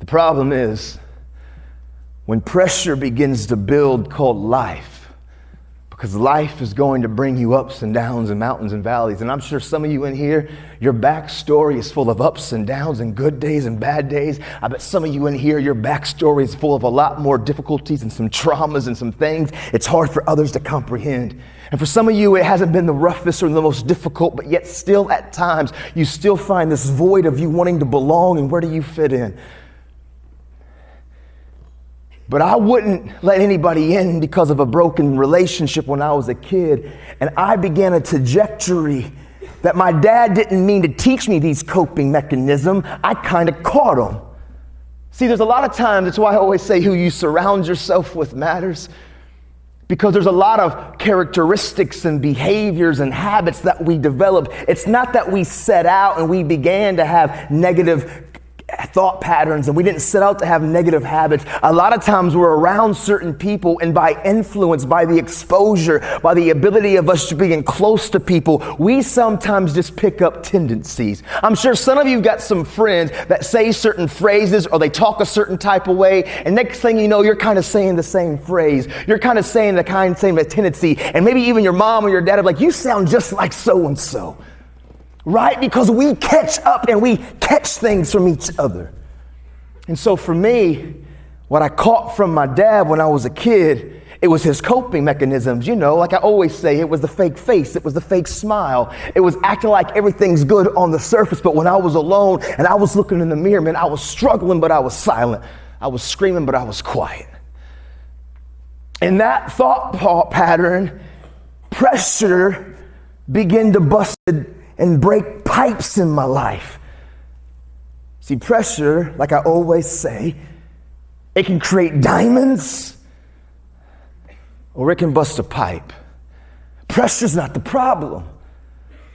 The problem is when pressure begins to build called life, because life is going to bring you ups and downs and mountains and valleys. And I'm sure some of you in here, your backstory is full of ups and downs and good days and bad days. I bet some of you in here, your backstory is full of a lot more difficulties and some traumas and some things it's hard for others to comprehend. And for some of you, it hasn't been the roughest or the most difficult, but yet still at times, you still find this void of you wanting to belong and where do you fit in? But I wouldn't let anybody in because of a broken relationship when I was a kid. And I began a trajectory that my dad didn't mean to teach me these coping mechanisms. I kind of caught them. See, there's a lot of times, that's why I always say who you surround yourself with matters. Because there's a lot of characteristics and behaviors and habits that we develop. It's not that we set out and we began to have negative thought patterns and we didn't set out to have negative habits. A lot of times we're around certain people, and by influence, by the exposure, by the ability of us to being close to people, we sometimes just pick up tendencies. I'm sure some of you got some friends that say certain phrases or they talk a certain type of way, and next thing you know, you're kind of saying the same phrase. You're kind of saying the same tendency, and maybe even your mom or your dad are like, you sound just like so-and-so. Right? Because we catch up and we catch things from each other. And so for me, what I caught from my dad when I was a kid, it was his coping mechanisms. You know, like I always say, it was the fake face. It was the fake smile. It was acting like everything's good on the surface. But when I was alone and I was looking in the mirror, man, I was struggling, but I was silent. I was screaming, but I was quiet. And that thought pattern, pressure began to bust and break pipes in my life. See, pressure, like I always say, it can create diamonds or it can bust a pipe. Pressure's not the problem.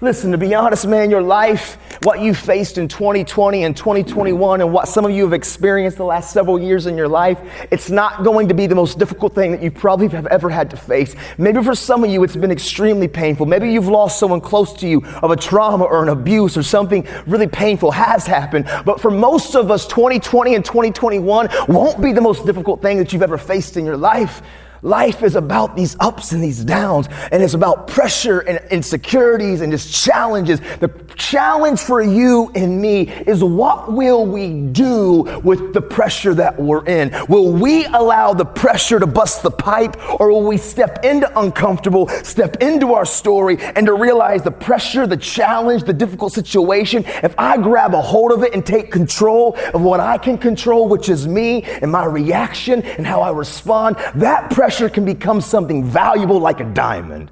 Listen, to be honest, man, your life, what you faced in 2020 and 2021 and what some of you have experienced the last several years in your life, it's not going to be the most difficult thing that you probably have ever had to face. Maybe for some of you, it's been extremely painful. Maybe you've lost someone close to you of a trauma or an abuse or something really painful has happened. But for most of us, 2020 and 2021 won't be the most difficult thing that you've ever faced in your life. Life is about these ups and these downs, and it's about pressure and insecurities and just challenges. The challenge for you and me is, what will we do with the pressure that we're in? Will we allow the pressure to bust the pipe, or will we step into uncomfortable, step into our story, and to realize the pressure, the challenge, the difficult situation, if I grab a hold of it and take control of what I can control, which is me and my reaction and how I respond, that pressure can become something valuable like a diamond.